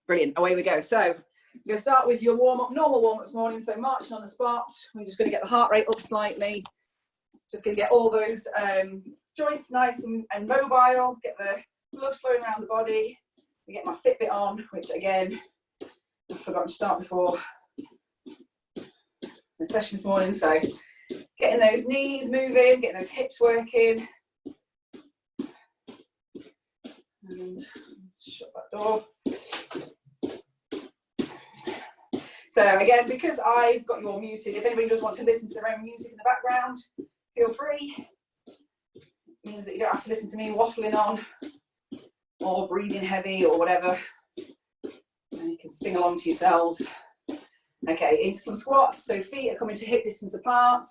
Brilliant, away we go. So you're going to start with your warm-up, normal warm-up this morning, so marching on the spot. We're just going to get the heart rate up slightly. Just going to get all those joints nice and mobile, get the blood flowing around the body. I get my Fitbit on, which again, I forgot to start before the session this morning. So getting those knees moving, getting those hips working. And shut that door. So again, because I've got you all muted, if anybody does want to listen to their own music in the background, feel free. It means that you don't have to listen to me waffling on or breathing heavy or whatever. And you can sing along to yourselves. Okay, into some squats. So feet are coming to hip distance apart.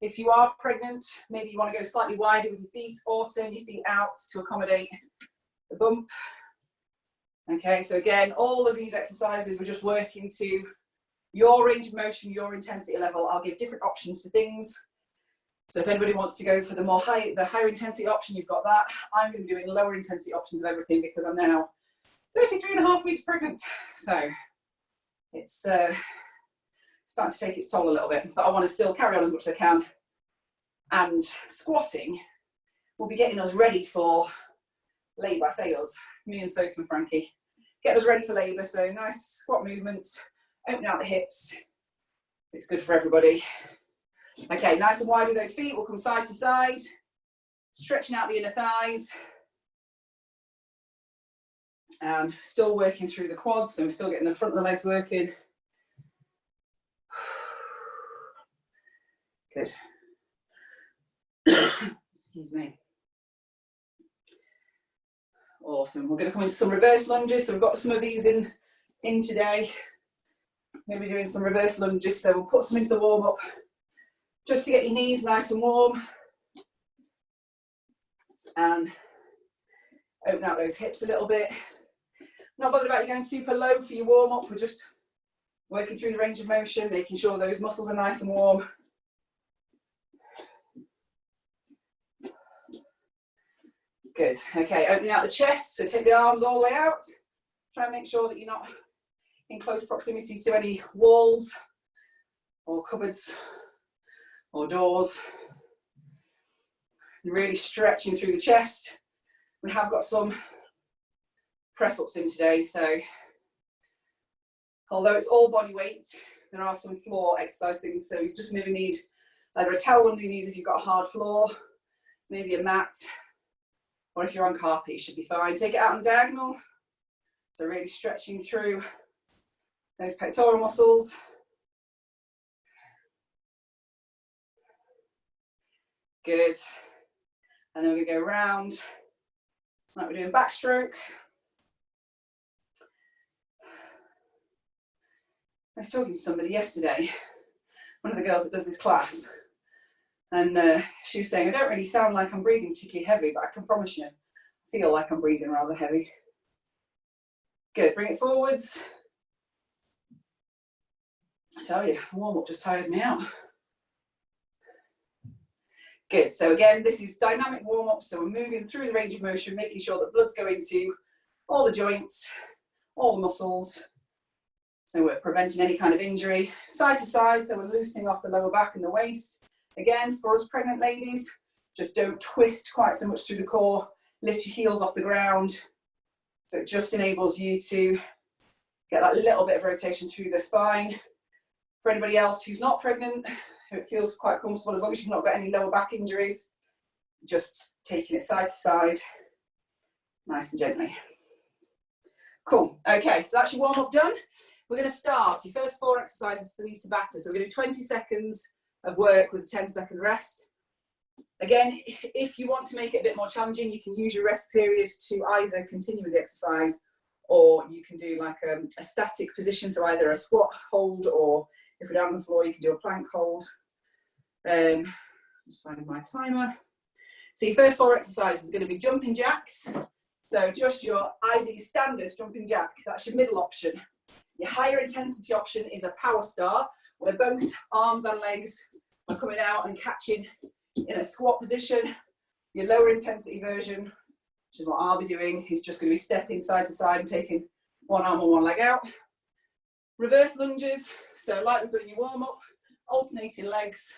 If you are pregnant, maybe you want to go slightly wider with your feet or turn your feet out to accommodate the bump. Okay, so again, all of these exercises, we're just working to your range of motion, your intensity level. I'll give different options for things. So if anybody wants to go for the higher intensity option, you've got that. I'm going to be doing lower intensity options of everything because I'm now 33.5 weeks pregnant. So it's starting to take its toll a little bit, but I want to still carry on as much as I can. And squatting will be getting us ready for labour. I say us, me and Sophie and Frankie. Get us ready for labour. So nice squat movements, open out the hips. It's good for everybody. Okay, nice and wide with those feet. We'll come side to side, stretching out the inner thighs. And still working through the quads, so we're still getting the front of the legs working. Good. Excuse me. Awesome. We're going to come into some reverse lunges. So we've got some of these in today. We're going to be doing some reverse lunges. So we'll put some into the warm up just to get your knees nice and warm. And open out those hips a little bit. Not bothered about you going super low for your warm up. We're just working through the range of motion, making sure those muscles are nice and warm. Good. Okay, opening out the chest. So take the arms all the way out. Try and make sure that you're not in close proximity to any walls or cupboards or doors. And really stretching through the chest. We have got some press ups in today, so although it's all body weight, there are some floor exercise things. So you just maybe need either a towel under your knees if you've got a hard floor, maybe a mat, or if you're on carpet, you should be fine. Take it out on diagonal. So really stretching through those pectoral muscles. Good. And then we're going to go around like we're doing backstroke. I was talking to somebody yesterday, one of the girls that does this class, and she was saying, I don't really sound like I'm breathing particularly heavy, but I can promise you, I feel like I'm breathing rather heavy. Good, bring it forwards. I tell you, warm-up just tires me out. Good, so again, this is dynamic warm-up, so we're moving through the range of motion, making sure that blood's going to all the joints, all the muscles, so we're preventing any kind of injury. Side to side, so we're loosening off the lower back and the waist. Again, for us pregnant ladies, just don't twist quite so much through the core, lift your heels off the ground, so it just enables you to get that little bit of rotation through the spine. For anybody else who's not pregnant, it feels quite comfortable, as long as you've not got any lower back injuries, just taking it side to side, nice and gently. Cool, okay, so that's your warm up done. We're going to start your first 4 exercises for these Tabata. So we're going to do 20 seconds of work with a 10-second rest. Again, if you want to make it a bit more challenging, you can use your rest periods to either continue with the exercise, or you can do like a static position, so either a squat hold, or if we're down on the floor, you can do a plank hold. Just finding my timer. So your first 4 exercises are going to be jumping jacks. So just your either your standard jumping jack, that's your middle option. Your higher intensity option is a power star, where both arms and legs are coming out and catching in a squat position. Your lower intensity version, which is what I'll be doing, is just going to be stepping side to side and taking one arm and one leg out. Reverse lunges, so like we've done in your warm-up, alternating legs,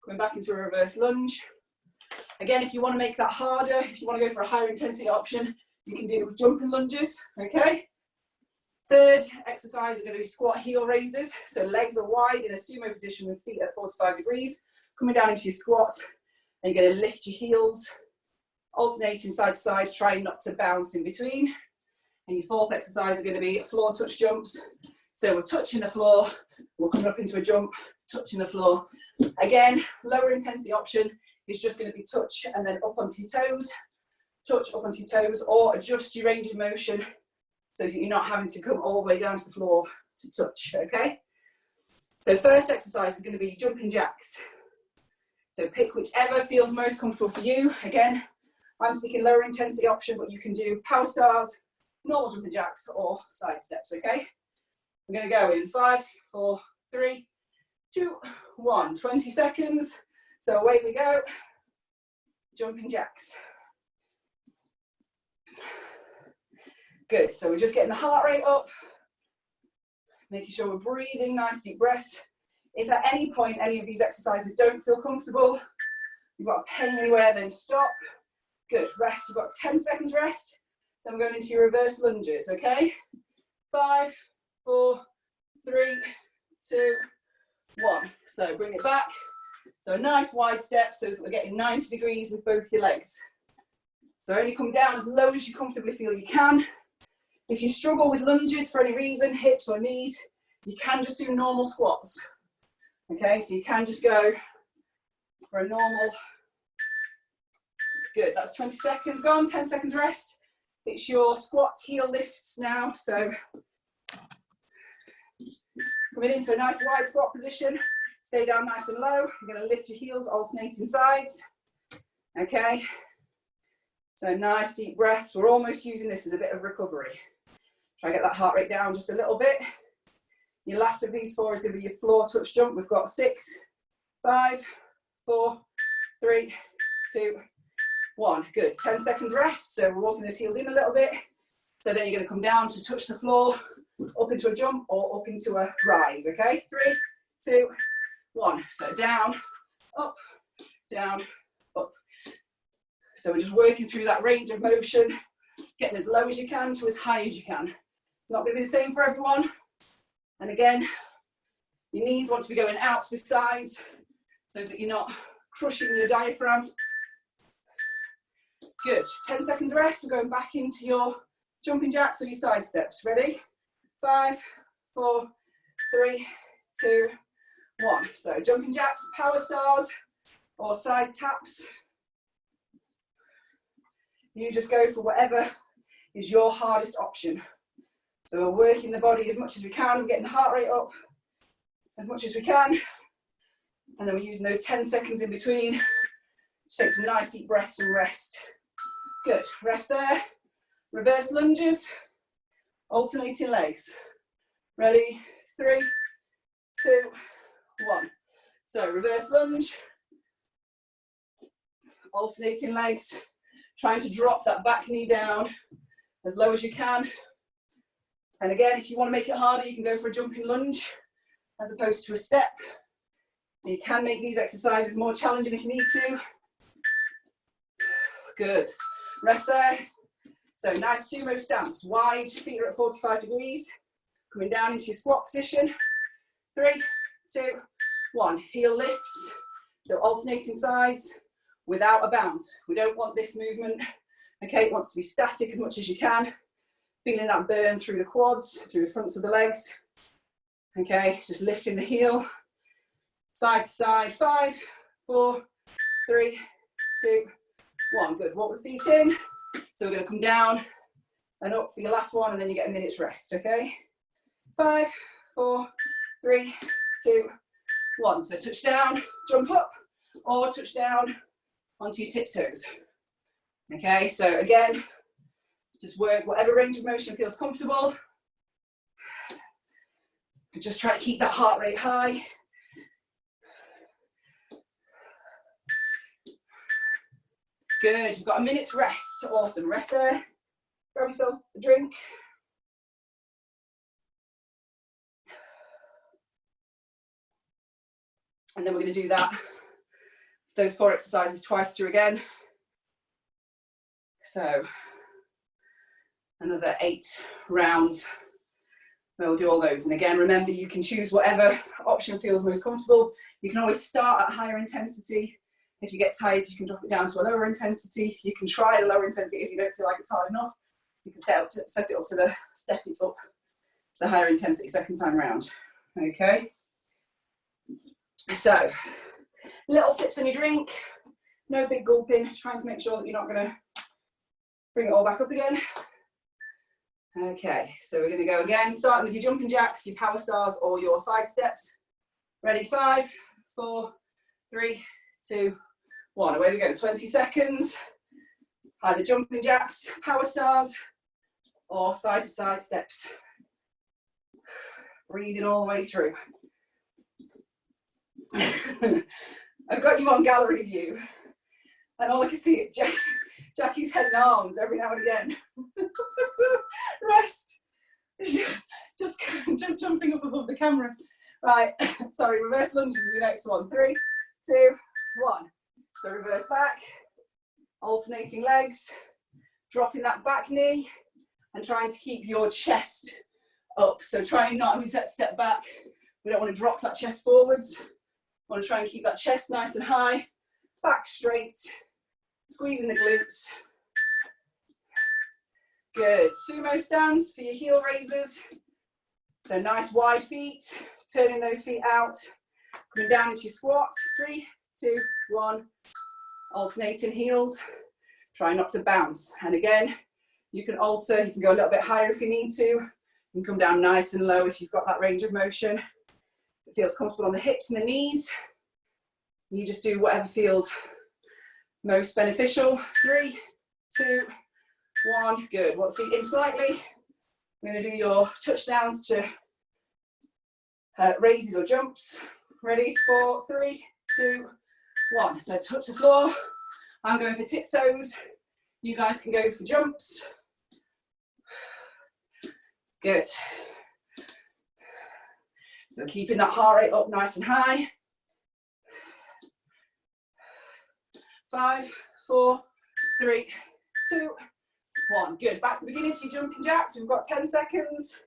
coming back into a reverse lunge. Again, if you want to make that harder, if you want to go for a higher intensity option, you can do jumping lunges, okay? Third exercise is going to be squat heel raises. So legs are wide in a sumo position with feet at 45 degrees, coming down into your squat, and you're going to lift your heels, alternating side to side, trying not to bounce in between. And your fourth exercise is going to be floor touch jumps. So we're touching the floor, we're coming up into a jump, touching the floor. Again, lower intensity option is just going to be touch and then up onto your toes, touch up onto your toes, or adjust your range of motion so that you're not having to come all the way down to the floor to touch, okay? So first exercise is going to be jumping jacks. So pick whichever feels most comfortable for you. Again, I'm sticking lower intensity option, but you can do power stars, normal jumping jacks, or side steps, okay? I'm going to go in 5, 4, 3, 2, 1. 20 seconds. So away we go. Jumping jacks. Good. So we're just getting the heart rate up, making sure we're breathing nice deep breaths. If at any point any of these exercises don't feel comfortable, you've got a pain anywhere, then stop. Good. Rest. You've got 10 seconds rest. Then we're going into your reverse lunges, okay? 5, 4, 3, 2, 1. So bring it back. So a nice wide step so that we're getting 90 degrees with both your legs. So only come down as low as you comfortably feel you can. If you struggle with lunges for any reason, hips or knees, you can just do normal squats. Okay, so you can just go for a normal. Good, that's 20 seconds gone, 10 seconds rest. It's your squat heel lifts now, so coming into a nice wide squat position, stay down nice and low. You're going to lift your heels, alternating sides. Okay, so nice deep breaths. We're almost using this as a bit of recovery. Try to get that heart rate down just a little bit. Your last of these 4 is going to be your floor touch jump. We've got 6, 5, 4, 3, 2, 1. Good. 10 seconds rest. So we're walking those heels in a little bit. So then you're going to come down to touch the floor, up into a jump or up into a rise. Okay. 3, 2, 1. So down, up, up. So we're just working through that range of motion, getting as low as you can to as high as you can. It's not going to be the same for everyone. And again, your knees want to be going out to the sides so that you're not crushing your diaphragm. Good. 10 seconds rest. We're going back into your jumping jacks or your side steps. Ready? 5, 4, 3, 2, 1. So jumping jacks, power stars, or side taps. You just go for whatever is your hardest option. So we're working the body as much as we can, we're getting the heart rate up as much as we can, and then we're using those 10 seconds in between to take some nice deep breaths and rest. Good, rest there. Reverse lunges, alternating legs. Ready? 3, 2, 1. So reverse lunge, alternating legs, trying to drop that back knee down as low as you can. And again, if you want to make it harder, you can go for a jumping lunge as opposed to a step. So you can make these exercises more challenging if you need to. Good. Rest there. So nice sumo stance. Wide, feet are at 45 degrees. Coming down into your squat position. 3, 2, 1. Heel lifts. So alternating sides without a bounce. We don't want this movement. Okay, it wants to be static as much as you can. Feeling that burn through the quads, through the fronts of the legs. Okay, just lifting the heel. Side to side. 5, 4, 3, 2, 1. Good. Walk the feet in. So we're going to come down and up for your last one, and then you get a minute's rest. Okay. 5, 4, 3, 2, 1. So touch down, jump up, or touch down onto your tiptoes. Okay. So again, just work whatever range of motion feels comfortable. Just try to keep that heart rate high. Good, you've got a minute's rest. Awesome, rest there. Grab yourselves a drink. And then we're going to do that, those 4 exercises twice through again. So another 8 rounds. We'll do all those. And again, remember, you can choose whatever option feels most comfortable. You can always start at higher intensity. If you get tired, you can drop it down to a lower intensity. You can try a lower intensity if you don't feel like it's hard enough. You can set it up to the step it up to the higher intensity second time round. Okay. So, little sips on your drink. No big gulping. Trying to make sure that you're not going to bring it all back up again. Okay, so we're going to go again, starting with your jumping jacks, your power stars, or your side steps. Ready? 5, 4, 3, 2, 1. Away we go. 20 seconds. Either jumping jacks, power stars, or side to side steps. Breathing all the way through. I've got you on gallery view, and all I can see is Jackie's head and arms every now and again. Rest. Just jumping up above the camera. Right, sorry, reverse lunges is the next one. 3, 2, 1. So reverse back, alternating legs, dropping that back knee, and trying to keep your chest up. So trying not to step back. We don't want to drop that chest forwards. We want to try and keep that chest nice and high, back straight, squeezing the glutes. Good. Sumo stands for your heel raisers. So nice wide feet, turning those feet out, coming down into your squat. 3, 2, 1. Alternating heels. Try not to bounce. And again, you can alter, you can go a little bit higher if you need to. You can come down nice and low if you've got that range of motion. It feels comfortable on the hips and the knees. You just do whatever feels most beneficial. 3, 2, 1. Good. Walk the feet in slightly. We're going to do your touchdowns to raises or jumps. Ready? 4, 3, 2, 1. So touch the floor. I'm going for tiptoes. You guys can go for jumps. Good. So keeping that heart rate up nice and high. 5, 4, 3, 2, 1. Good. Back to the beginning to your jumping jacks. We've got 10 seconds.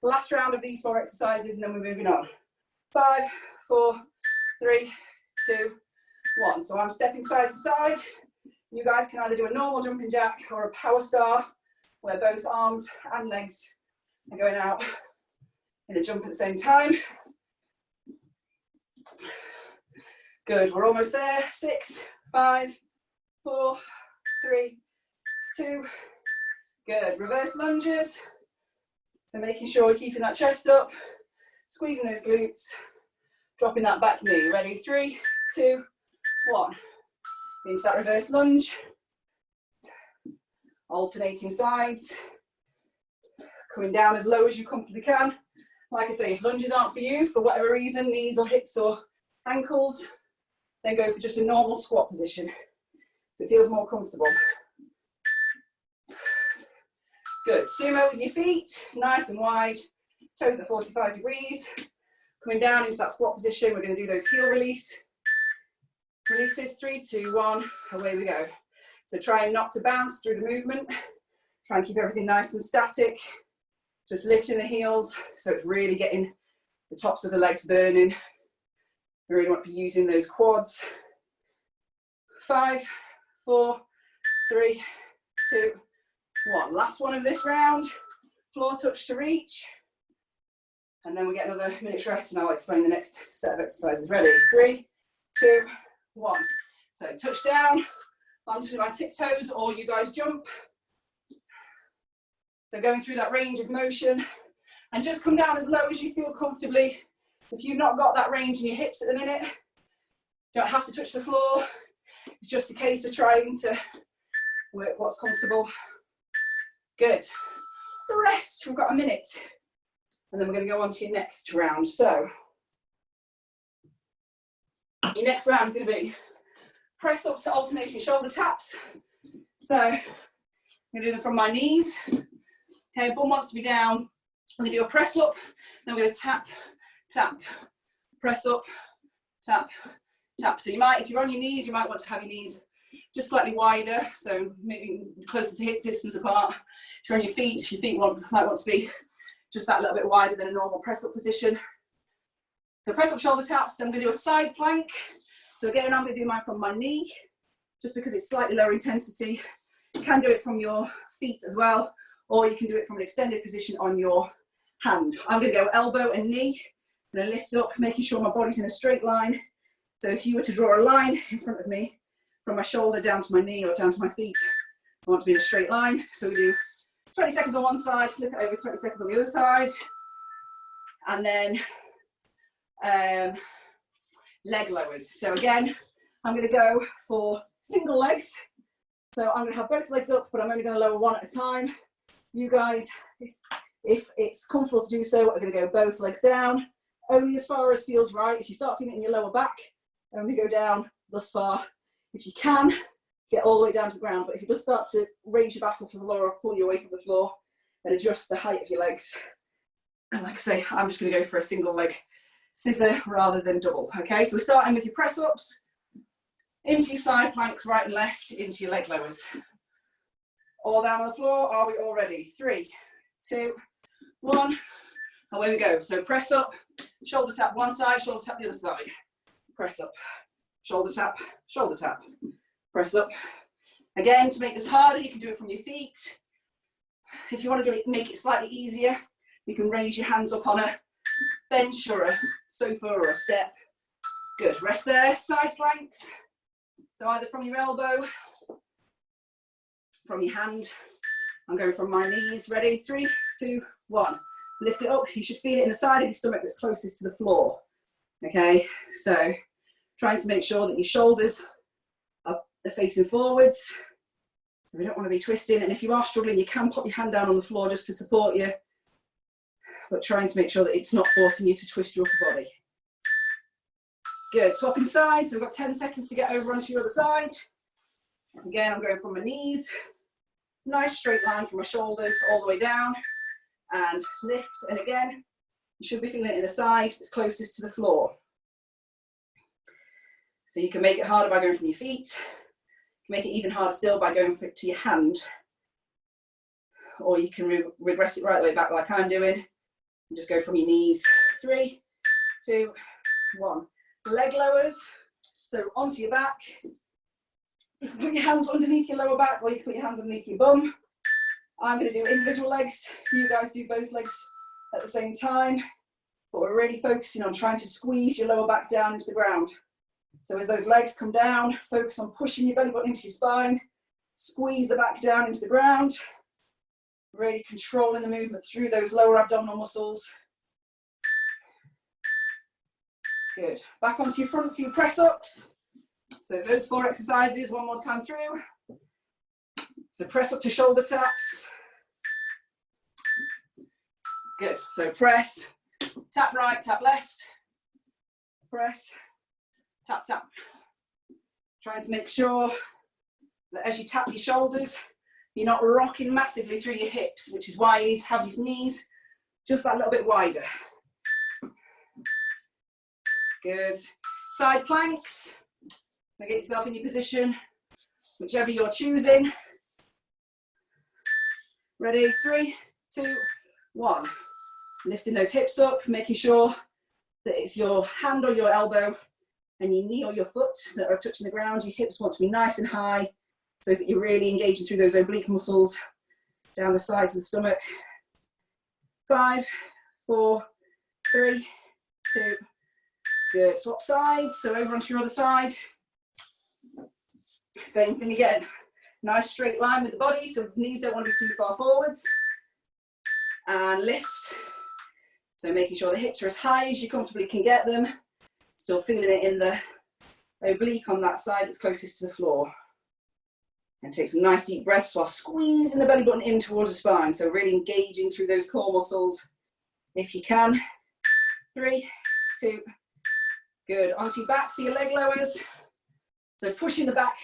Last round of these 4 exercises, and then we're moving on. 5, 4, 3, 2, 1. So I'm stepping side to side. You guys can either do a normal jumping jack or a power star, where both arms and legs are going out in a jump at the same time. Good. We're almost there. 6, 5, 4, 3, 2. Good. Reverse lunges. So making sure we're keeping that chest up, squeezing those glutes, dropping that back knee. Ready? 3, 2, 1. Into that reverse lunge. Alternating sides. Coming down as low as you comfortably can. Like I say, if lunges aren't for you, for whatever reason, knees or hips or ankles, then go for just a normal squat position. If it feels more comfortable. Good. Sumo with your feet, nice and wide, toes at 45 degrees. Coming down into that squat position, we're going to do those heel releases. 3, 2, 1, away we go. So trying not to bounce through the movement. Try and keep everything nice and static. Just lifting the heels, so it's really getting the tops of the legs burning. We really want to be using those quads. 5, 4, 3, 2, 1. Last one of this round. Floor touch to reach. And then we get another minute's rest, and I'll explain the next set of exercises. Ready? 3, 2, 1. So touch down onto my tiptoes, or you guys jump. So going through that range of motion, and just come down as low as you feel comfortably. If you've not got that range in your hips at the minute, you don't have to touch the floor. It's just a case of trying to work what's comfortable. Good. The rest, we've got a minute. And then we're going to go on to your next round. So, your next round is going to be press up to alternating shoulder taps. So, I'm going to do them from my knees. Okay, bum wants to be down. I'm going to do a press up. Then we're going to tap, tap, press up, tap, tap. So you might, if you're on your knees, you might want to have your knees just slightly wider, so maybe closer to hip distance apart. If you're on your feet might want to be just that little bit wider than a normal press up position. So press up shoulder taps, then I'm going to do a side plank. So again, I'm going to do mine from my knee, just because it's slightly lower intensity. You can do it from your feet as well, or you can do it from an extended position on your hand. I'm going to go elbow and knee, and then lift up, making sure my body's in a straight line. So if you were to draw a line in front of me, from my shoulder down to my knee or down to my feet, I want to be in a straight line. So we do 20 seconds on one side, flip it over 20 seconds on the other side, and then leg lowers. So again, I'm going to go for single legs. So I'm going to have both legs up, but I'm only going to lower one at a time. You guys, if it's comfortable to do so, I'm going to go both legs down, only as far as feels right. If you start feeling it in your lower back, only go down thus far. If you can, get all the way down to the ground, but if you just start to raise your back up to the floor or pull you away from the floor, then adjust the height of your legs. And like I say, I'm just going to go for a single leg scissor rather than double. Okay, so we're starting with your press ups, into your side plank, right and left, into your leg lowers. All down on the floor. Are we all ready? 3, 2, 1. Away we go. So press up, shoulder tap one side, shoulder tap the other side. Press up, shoulder tap, press up. Again, to make this harder, you can do it from your feet. If you want to do it, make it slightly easier, you can raise your hands up on a bench or a sofa or a step. Good, rest there, side planks. So either from your elbow, from your hand. I'm going from my knees. Ready? 3, 2, 1. Lift it up. You should feel it in the side of your stomach that's closest to the floor. Okay, so trying to make sure that your shoulders are facing forwards. So we don't want to be twisting. And if you are struggling, you can pop your hand down on the floor just to support you. But trying to make sure that it's not forcing you to twist your upper body. Good, swapping sides. So we've got 10 seconds to get over onto your other side. Again, I'm going from my knees. Nice straight line from my shoulders all the way down. And lift. And again, you should be feeling it in the side that's closest to the floor. So you can make it harder by going from your feet. You can make it even harder still by going to your hand. Or you can regress it right the way back like I'm doing. And just go from your knees. 3, 2, 1. Leg lowers. So onto your back. You can put your hands underneath your lower back, or you can put your hands underneath your bum. I'm going to do individual legs. You guys do both legs at the same time. But we're really focusing on trying to squeeze your lower back down into the ground. So as those legs come down, focus on pushing your belly button into your spine. Squeeze the back down into the ground. Really controlling the movement through those lower abdominal muscles. Good. Back onto your front, few press ups. So those 4 exercises, one more time through. So press up to shoulder taps. Good. So press, tap right, tap left. Press, tap, tap. Trying to make sure that as you tap your shoulders, you're not rocking massively through your hips, which is why you need to have your knees just that little bit wider. Good. Side planks. So get yourself in your position, whichever you're choosing. Ready? 3, 2, 1. Lifting those hips up, making sure that it's your hand or your elbow and your knee or your foot that are touching the ground. Your hips want to be nice and high so that you're really engaging through those oblique muscles down the sides of the stomach. 5, 4, 3, 2. Good. Swap sides. So over onto your other side. Same thing again. Nice straight line with the body, so knees don't want to be too far forwards. And lift. So making sure the hips are as high as you comfortably can get them. Still feeling it in the oblique on that side that's closest to the floor. And take some nice deep breaths while squeezing the belly button in towards the spine. So really engaging through those core muscles if you can. 3, 2. Good. Onto your back for your leg lowers. So pushing the back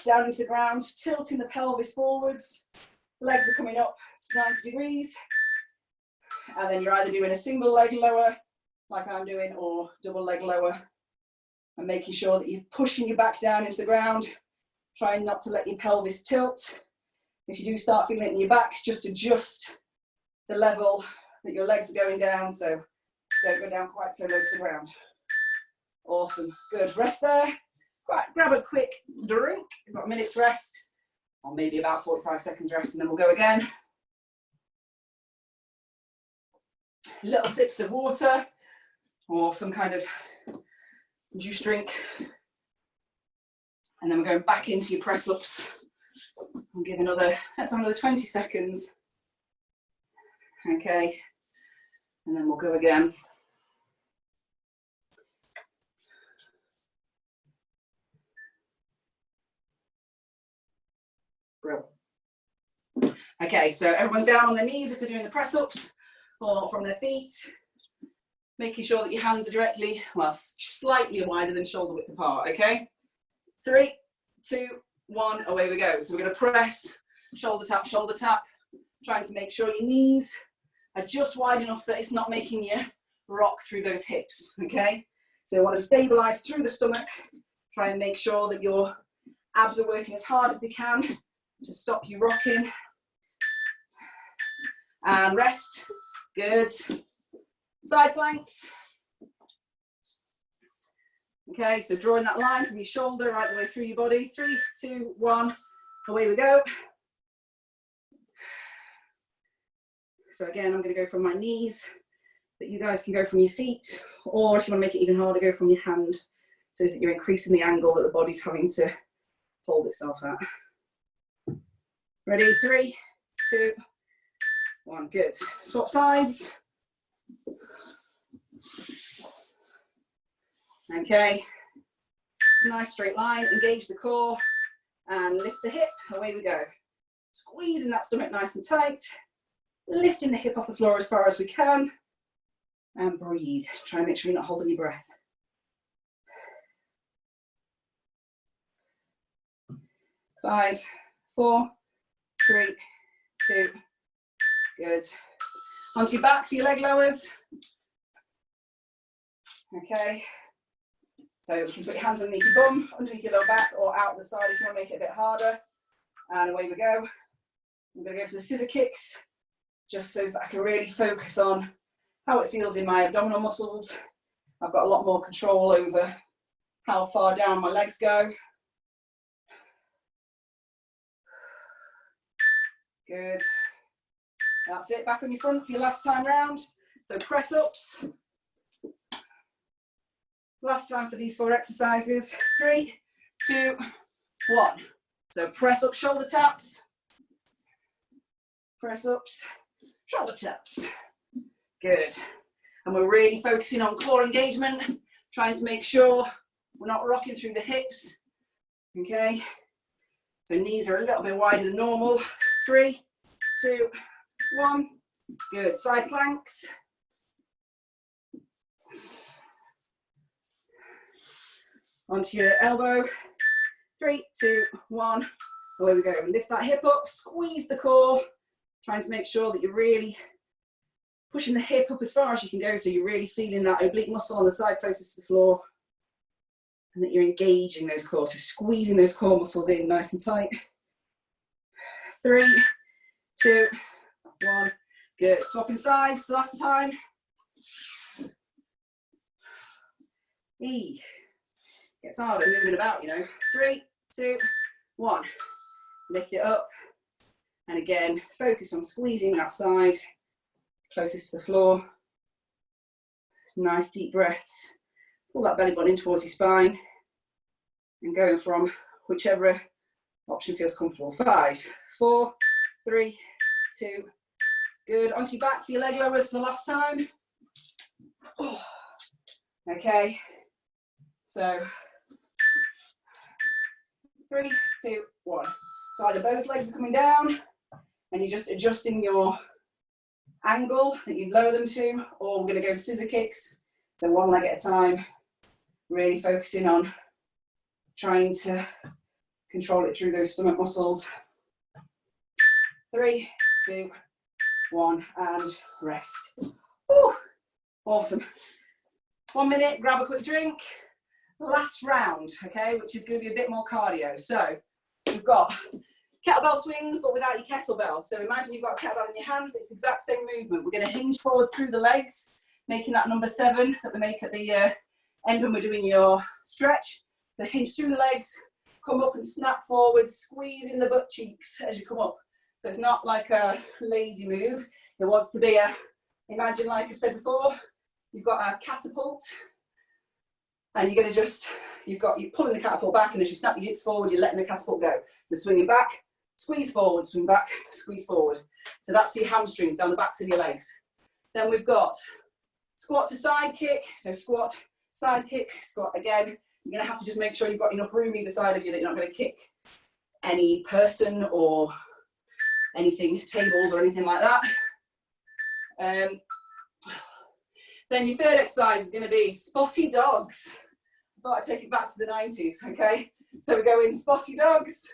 down into the ground, tilting the pelvis forwards. Legs are coming up to 90 degrees. And then you're either doing a single leg lower, like I'm doing, or double leg lower. and making sure that you're pushing your back down into the ground, trying not to let your pelvis tilt. If you do start feeling it in your back, just adjust the level that your legs are going down, so don't go down quite so low to the ground. Awesome, good, rest there. Right, grab a quick drink, you've got a minute's rest, or maybe about 45 seconds rest, and then we'll go again. Little sips of water, or some kind of juice drink. And then we're going back into your press ups. I'll give another, let's have another 20 seconds. Okay, and then we'll go again. Brilliant. Okay, so everyone's down on their knees if they're doing the press ups, or from their feet. Making sure that your hands are directly, well, slightly wider than shoulder width apart, okay? 3, 2, 1, away we go. So we're going to press, shoulder tap, trying to make sure your knees are just wide enough that it's not making you rock through those hips, okay? So you want to stabilize through the stomach, try and make sure that your abs are working as hard as they can to stop you rocking. And rest, good. Side planks. Okay, so drawing that line from your shoulder right the way through your body. 3, 2, 1, away we go. So again, I'm going to go from my knees, but you guys can go from your feet, or if you want to make it even harder, go from your hand, so that you're increasing the angle that the body's having to hold itself at. Ready? 3, 2, 1, good. Swap sides. Okay, nice straight line, engage the core and lift the hip, away we go. Squeezing that stomach nice and tight, lifting the hip off the floor as far as we can, and breathe. Try and make sure you're not holding your breath. 5, 4, 3, 2, good. Onto your back for your leg lowers. Okay. So you can put your hands underneath your bum, underneath your lower back, or out the side if you want to make it a bit harder. And away we go. I'm going to go for the scissor kicks, just so that I can really focus on how it feels in my abdominal muscles. I've got a lot more control over how far down my legs go. Good. That's it, back on your front for your last time round. So press ups. Last time for these 4 exercises. 3, 2, 1. So press up, shoulder taps. Press ups, shoulder taps. Good. And we're really focusing on core engagement, trying to make sure we're not rocking through the hips. Okay. So knees are a little bit wider than normal. 3, 2, 1. Good. Side planks. Onto your elbow. 3, 2, 1. Away we go. Lift that hip up, squeeze the core, trying to make sure that you're really pushing the hip up as far as you can go, so you're really feeling that oblique muscle on the side closest to the floor, and that you're engaging those core, so squeezing those core muscles in nice and tight. 3, 2, 1. Good. Swapping sides last time. Gets harder moving about, you know. 3, 2, 1. Lift it up. And again, focus on squeezing that side closest to the floor. Nice deep breaths. Pull that belly button in towards your spine. And going from whichever option feels comfortable. 5, 4, 3, 2. Good. Onto your back for your leg lowers for the last time. Oh. Okay. So 3, 2, 1. So either both legs are coming down and you're just adjusting your angle that you lower them to, or we're going to go scissor kicks. So one leg at a time, really focusing on trying to control it through those stomach muscles. 3, 2, 1, and rest. Woo. Awesome. 1 minute, grab a quick drink, last round, okay, which is going to be a bit more cardio. So we've got kettlebell swings, but without your kettlebell. So imagine you've got a kettlebell in your hands, it's the exact same movement. We're going to hinge forward through the legs, making that number 7 that we make at the end when we're doing your stretch. So hinge through the legs, come up and snap forward, squeeze in the butt cheeks as you come up. So it's not like a lazy move. It wants to be a, imagine like I said before, you've got a catapult and you're going to just, you're pulling the catapult back, and as you snap your hips forward, you're letting the catapult go. So swinging back, squeeze forward, swing back, squeeze forward. So that's for your hamstrings down the backs of your legs. Then we've got squat to side kick. So squat, side kick, squat again. You're going to have to just make sure you've got enough room either side of you that you're not going to kick any person or anything, tables or anything like that. Then your third exercise is going to be spotty dogs. I thought I'd take it back to the 90s, okay? So we go in spotty dogs.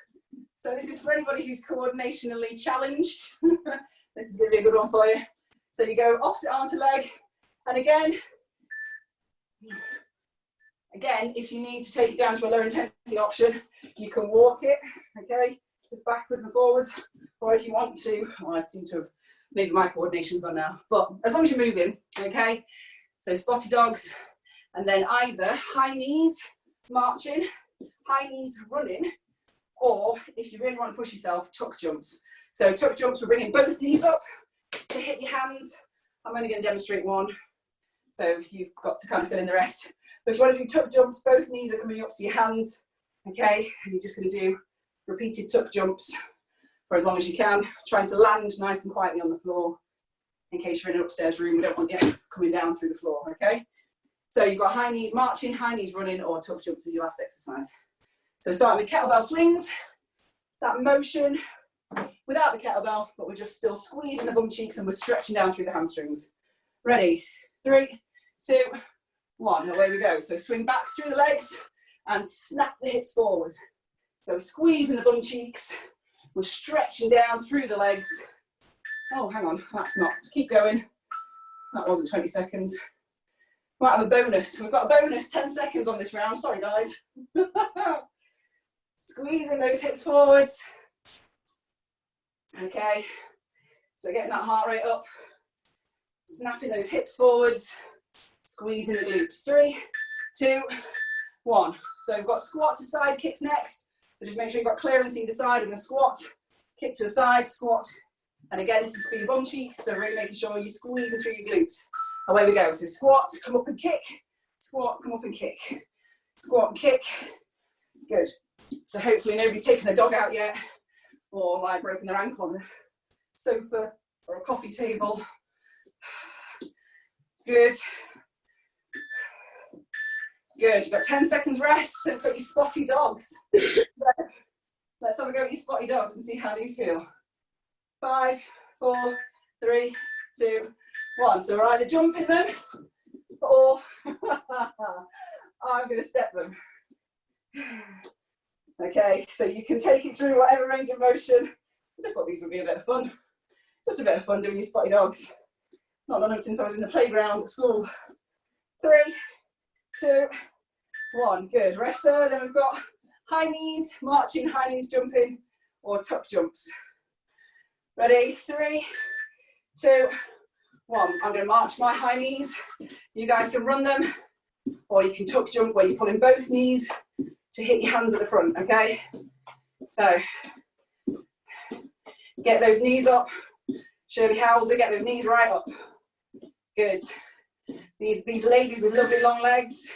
So this is for anybody who's coordinationally challenged. This is going to be a good one for you. So you go opposite arm to leg, and again, if you need to take it down to a low intensity option, you can walk it, okay? Just backwards and forwards, or if you want to, well, I seem to have, maybe my coordination's gone now, but as long as you're moving, okay? So spotty dogs, and then either high knees marching, high knees running, or if you really want to push yourself, tuck jumps. So tuck jumps, we're bringing both knees up to hit your hands. I'm only going to demonstrate one, so you've got to kind of fill in the rest. But if you want to do tuck jumps, both knees are coming up to your hands, okay? And you're just going to do repeated tuck jumps for as long as you can, trying to land nice and quietly on the floor. In case you're in an upstairs room, we don't want you coming down through the floor, okay? So you've got high knees marching, high knees running, or tuck jumps as your last exercise. So starting with kettlebell swings, that motion without the kettlebell, but we're just still squeezing the bum cheeks and we're stretching down through the hamstrings. Ready? 3, 2, 1, away we go. So swing back through the legs and snap the hips forward. So squeezing the bum cheeks, we're stretching down through the legs. Oh, hang on, that's not, keep going. That wasn't 20 seconds. Might have a bonus. We've got a bonus 10 seconds on this round, sorry guys. Squeezing those hips forwards. Okay, so getting that heart rate up, snapping those hips forwards, squeezing the glutes. 3, 2, 1. So we've got squat to side kicks next. So just make sure you've got clearance either side. We're going to squat, kick to the side, squat. And again, this is for your bum cheeks, so really making sure you're squeezing through your glutes. Away we go. So squat, come up and kick. Squat, come up and kick. Squat and kick. Good. So hopefully nobody's taken their dog out yet, or like broken their ankle on a sofa or a coffee table. Good. Good. You've got 10 seconds rest, so it's got your spotty dogs. Let's have a go at your spotty dogs and see how these feel. 5, 4, 3, 2, 1. So we're either jumping them or I'm going to step them. Okay, so you can take it through whatever range of motion. I just thought these would be a bit of fun. Just a bit of fun doing your spotty dogs. Not done them since I was in the playground at school. 3, 2, 1. Good. Rest there. Then we've got high knees marching, high knees jumping, or tuck jumps. Ready? 3, 2, 1. I'm going to march my high knees. You guys can run them, or you can tuck jump where you're pulling both knees to hit your hands at the front, okay? So, get those knees up. Shirley Howser, get those knees right up. Good. These ladies with lovely long legs.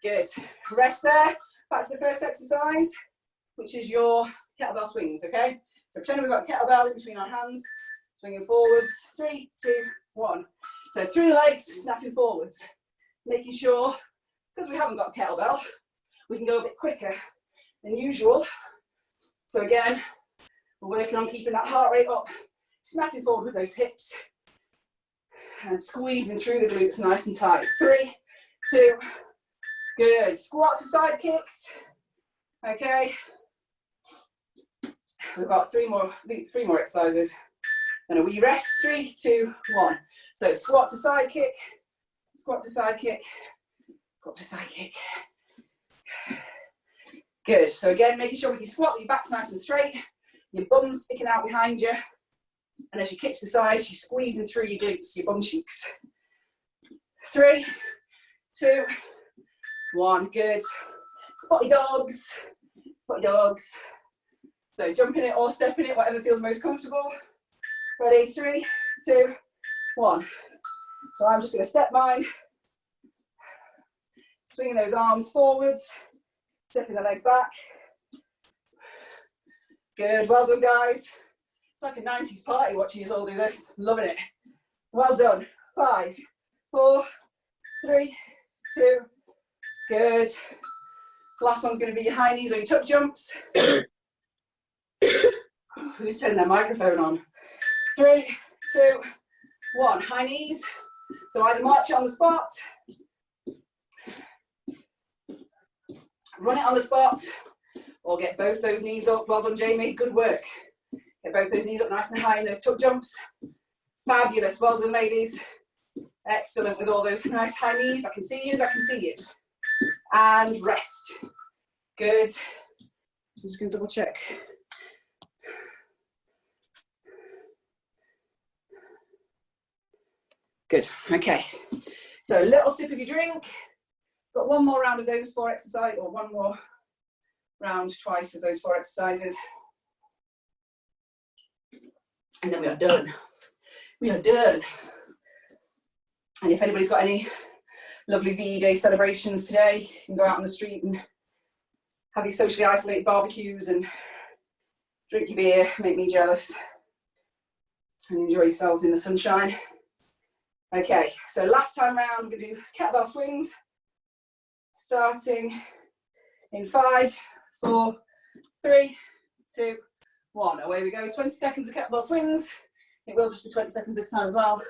Good. Rest there. Back to the first exercise, which is your kettlebell swings, okay? So pretend we've got a kettlebell in between our hands, swinging forwards. 3, 2, 1. So through the legs, snapping forwards. Making sure, because we haven't got a kettlebell, we can go a bit quicker than usual. So again, we're working on keeping that heart rate up, snapping forward with those hips, and squeezing through the glutes nice and tight. 3, 2, good. Squat to side kicks. Okay. We've got three more exercises. And a wee rest. 3, 2, 1. So squat to side kick, squat to side kick, Squat to side kick. Good. So again, making sure with your squat that your back's nice and straight, your bum's sticking out behind you, and as you kick to the side, you're squeezing through your glutes, your bum cheeks. 3, 2, 1. Good. Spotty dogs. Spotty dogs. So jumping it or stepping it, whatever feels most comfortable. Ready? 3, 2, 1. So I'm just going to step mine. Swinging those arms forwards. Stepping the leg back. Good. Well done, guys. It's like a 90s party watching you all do this. Loving it. Well done. 5, 4, 3, 2. Good. Last one's going to be your high knees or your tuck jumps. Who's turning their microphone on? 3, 2, 1. High knees. So either march it on the spot, run it on the spot, or get both those knees up. Well done, Jamie. Good work. Get both those knees up nice and high in those tuck jumps. Fabulous. Well done, ladies. Excellent with all those nice high knees. I can see you. I can see it. And rest. Good. I'm just going to double check. Good. Okay. So a little sip of your drink. Got one more round of those 4 exercises, or one more round twice of those 4 exercises. And then we are done. We are done. And if anybody's got any lovely VE Day celebrations today, you can go out on the street and have your socially isolated barbecues and drink your beer, make me jealous, and enjoy yourselves in the sunshine. Okay, so last time round, we're going to do kettlebell swings, starting in 5, 4, 3, 2, 1. Away we go. 20 seconds of kettlebell swings. It will just be 20 seconds this time as well.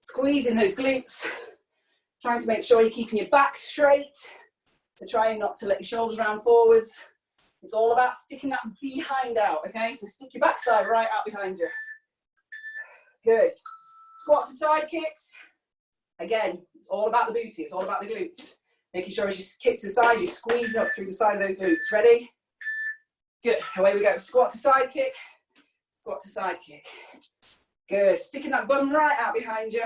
Squeezing those glutes, trying to make sure you're keeping your back straight, so trying not to let your shoulders round forwards. It's all about sticking that behind out, okay? So stick your backside right out behind you. Good. Squat to side kicks. Again, it's all about the booty, it's all about the glutes. Making sure as you kick to the side, you're squeezing up through the side of those glutes. Ready? Good. Away we go. Squat to side kick. Squat to side kick. Good. Sticking that bum right out behind you.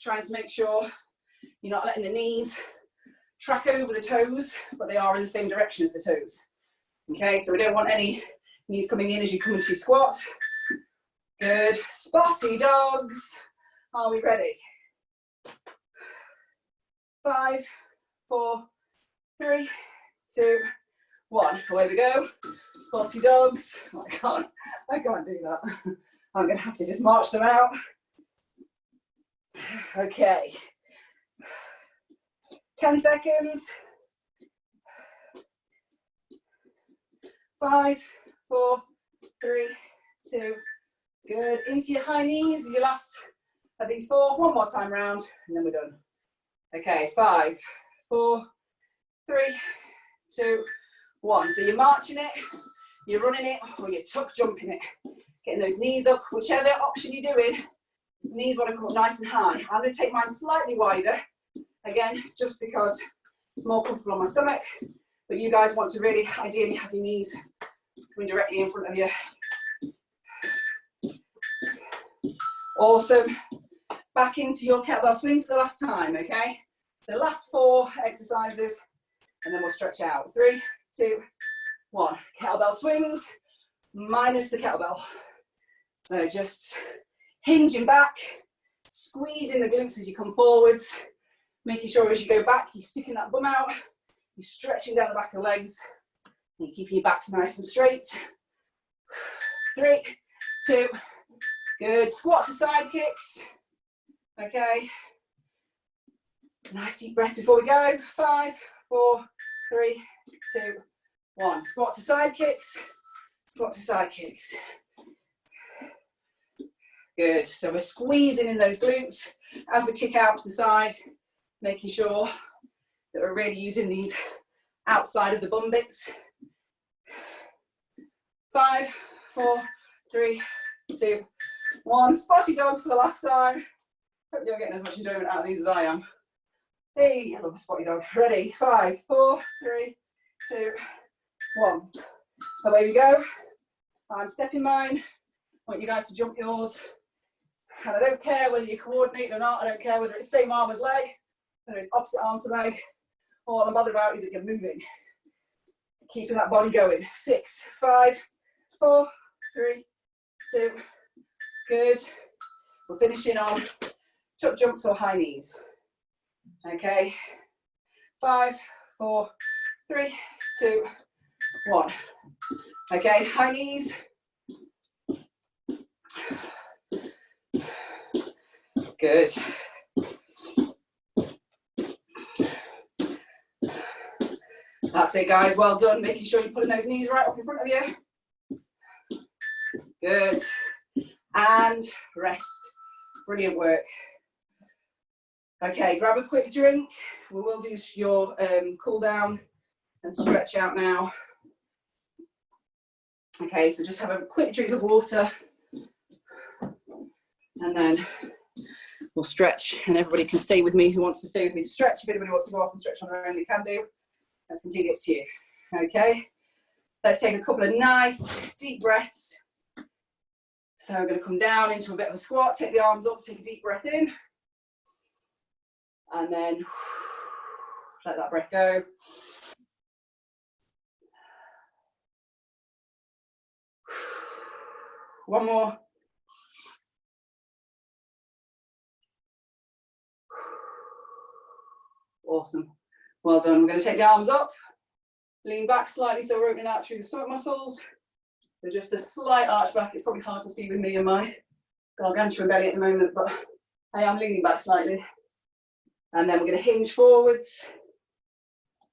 Trying to make sure you're not letting the knees track over the toes, but they are in the same direction as the toes. Okay, so we don't want any knees coming in as you come into your squat. Good. Spotty dogs. Are we ready? 5, 4, 3, 2, 1. Away we go. Spotty dogs. Oh, I can't do that. I'm going to have to just march them out. Okay. 10 seconds. 5, 4, 3, 2. Good. Into your high knees is your last of these 4. One more time round, and then we're done. Okay, 5, 4, 3, 2, 1. So you're marching it, you're running it, or you're tuck jumping it. Getting those knees up, whichever option you're doing, knees want to come up nice and high. I'm going to take mine slightly wider, again, just because it's more comfortable on my stomach, but you guys want to really, ideally, have your knees coming directly in front of you. Awesome. Back into your kettlebell swings for the last time, okay? So last 4 exercises, and then we'll stretch out. 3, 2, 1. Kettlebell swings, minus the kettlebell. So just hinging back, squeezing the glutes as you come forwards, making sure as you go back, you're sticking that bum out, you're stretching down the back of the legs, and you're keeping your back nice and straight. 3, 2, good. Squat to side kicks. Okay. Nice deep breath before we go. 5, 4, 3, 2, 1. Squat to side kicks. Squat to side kicks. Good. So we're squeezing in those glutes as we kick out to the side, making sure that we're really using these outside of the bum bits. 5, 4, 3, 2, 1. Spotty dogs for the last time. Hope you're getting as much enjoyment out of these as I am. Hey, I love a spotty dog. Ready? 5, 4, 3, 2, 1. Away we go. I'm stepping mine. I want you guys to jump yours. And I don't care whether you coordinate or not. I don't care whether it's same arm as leg, whether it's opposite arm to leg. All I'm bothered about is that you're moving. Keeping that body going. 6, 5, 4, 3, 2. Good. We're finishing on tuck jumps or high knees. Okay. 5, 4, 3, 2, 1. Okay, high knees. Good. That's it, guys. Well done. Making sure you're putting those knees right up in front of you. Good. And rest. Brilliant work. Okay, grab a quick drink. We will do your cool down and stretch out now. Okay, so just have a quick drink of water and then we'll stretch, and everybody can stay with me who wants to stay with me to stretch. If anybody wants to go off and stretch on their own, they can do. That's completely up to you. Okay, let's take a couple of nice deep breaths. So we're going to come down into a bit of a squat, take the arms up, take a deep breath in, and then let that breath go. One more. Awesome. Well done. We're going to take the arms up, lean back slightly so we're opening out through the stomach muscles. So just a slight arch back. It's probably hard to see with me and my gargantuan belly at the moment, but I am leaning back slightly. And then we're going to hinge forwards.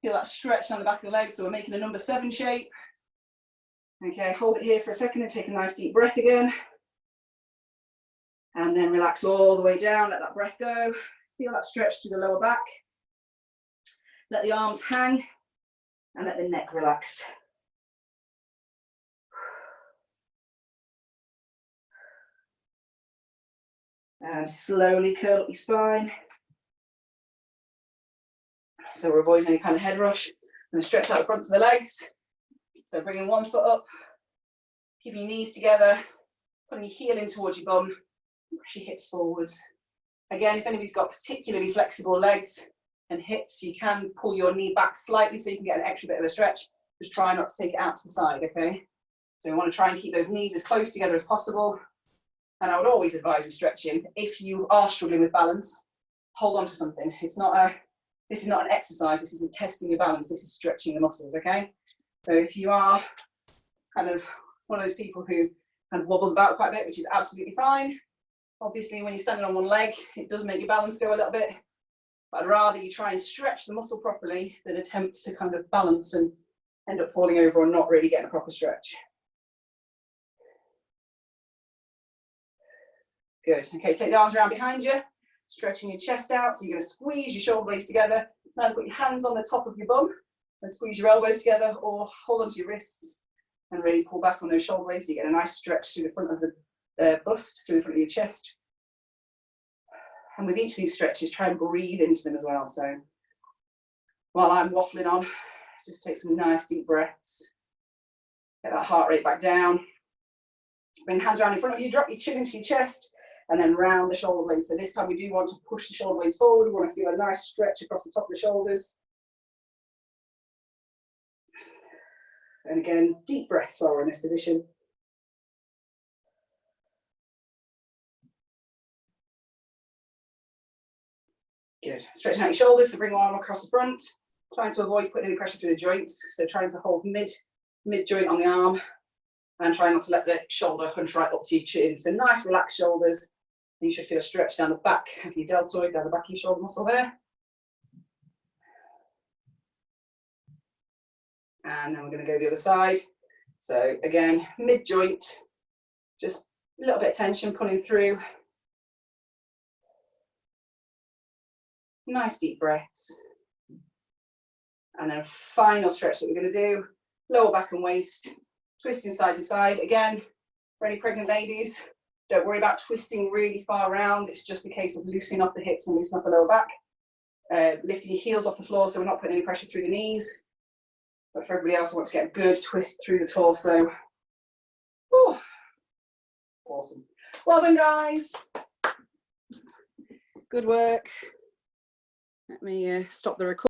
Feel that stretch down the back of the legs. So we're making a number 7 shape. Okay, hold it here for a second and take a nice deep breath again. And then relax all the way down. Let that breath go. Feel that stretch through the lower back. Let the arms hang and let the neck relax. And slowly curl up your spine. So we're avoiding any kind of head rush. And stretch out the fronts of the legs. So bringing one foot up, keeping your knees together, putting your heel in towards your bum, push your hips forwards. Again, if anybody's got particularly flexible legs and hips, you can pull your knee back slightly so you can get an extra bit of a stretch. Just try not to take it out to the side, okay? So we want to try and keep those knees as close together as possible. And I would always advise you stretching. If you are struggling with balance, hold on to something. This is not an exercise, this isn't testing your balance, this is stretching the muscles, okay? So if you are kind of one of those people who kind of wobbles about quite a bit, which is absolutely fine. Obviously, when you're standing on one leg, it does make your balance go a little bit. But I'd rather you try and stretch the muscle properly than attempt to kind of balance and end up falling over or not really getting a proper stretch. Good. Okay, take the arms around behind you, stretching your chest out. So you're going to squeeze your shoulder blades together. Now put your hands on the top of your bum and squeeze your elbows together, or hold onto your wrists and really pull back on those shoulder blades so you get a nice stretch through the front of the bust, through the front of your chest. And with each of these stretches, try and breathe into them as well. So while I'm waffling on, just take some nice deep breaths. Get that heart rate back down. Bring the hands around in front of you, drop your chin into your chest, and then round the shoulder blades. So this time we do want to push the shoulder blades forward. We want to feel a nice stretch across the top of the shoulders. And again, deep breaths while we're in this position. Good. Stretching out your shoulders to bring one arm across the front. Trying to avoid putting any pressure through the joints. So trying to hold mid joint on the arm. And try not to let the shoulder hunch right up to your chin. So nice relaxed shoulders. And you should feel a stretch down the back of your deltoid, down the back of your shoulder muscle there. And then we're going to go the other side. So again, mid joint, just a little bit of tension pulling through. Nice deep breaths. And then final stretch that we're going to do, lower back and waist, twisting side to side. Again, for any pregnant ladies, Don't worry about twisting really far around. It's just a case of loosening off the hips and loosening off the lower back. Lifting your heels off the floor so we're not putting any pressure through the knees. But for everybody else, I want to get a good twist through the torso. Whew. Awesome. Well done, guys. Good work. Let me stop the recording.